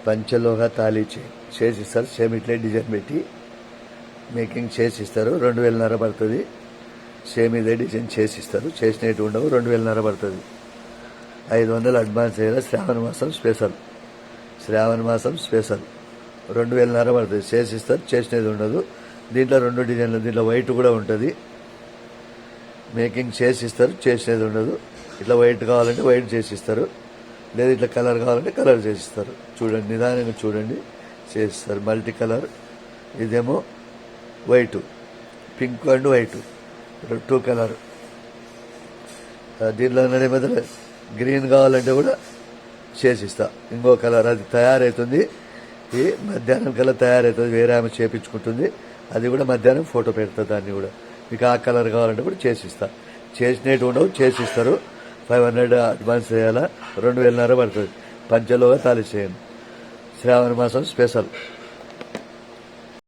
పంచలోహ తాళీ చేసిస్తారు. సేమ్ ఇట్లే డిజైన్ పెట్టి మేకింగ్ చేసిస్తారు. 2000 పడుతుంది. సేమ్ ఇదే డిజైన్ చేసిస్తారు. చేసినట్టు ఉండవు. 2000 పడుతుంది. 500 అడ్వాన్స్ అయ్యేలా శ్రావణ మాసం స్పెషల్ 2000 పడుతుంది. చేసిస్తారు. చేసినది ఉండదు. దీంట్లో 2 డిజైన్లు. దీంట్లో వైట్ కూడా ఉంటుంది. మేకింగ్ చేసిస్తారు. చేసినది ఉండదు. ఇట్లా వైట్ కావాలంటే వైట్ చేసిస్తారు. లేదా ఇట్లా కలర్ కావాలంటే కలర్ చేసిస్తారు. చూడండి, నిదానంగా చూడండి, చేసిస్తారు. Multi colour. ఇదేమో white, pink and white 2 colour. దీంట్లో బదులు గ్రీన్ కావాలంటే కూడా చేసిస్తా. ఇంకో కలర్ అది తయారవుతుంది. ఈ మధ్యాహ్నం కల్లా తయారవుతుంది. వేరే ఆమె చేపించుకుంటుంది. అది కూడా మధ్యాహ్నం ఫోటో పెడతా. దాన్ని కూడా మీకు ఆ కలర్ కావాలంటే కూడా చేసిస్తా. చేసినట్టు ఉండవు, చేసిస్తారు. 500 అడ్వాన్స్ చేయాలా. 2000 పడుతుంది. పంచలోహ తాళీ చేయండి. శ్రావణ మాసం స్పెషల్.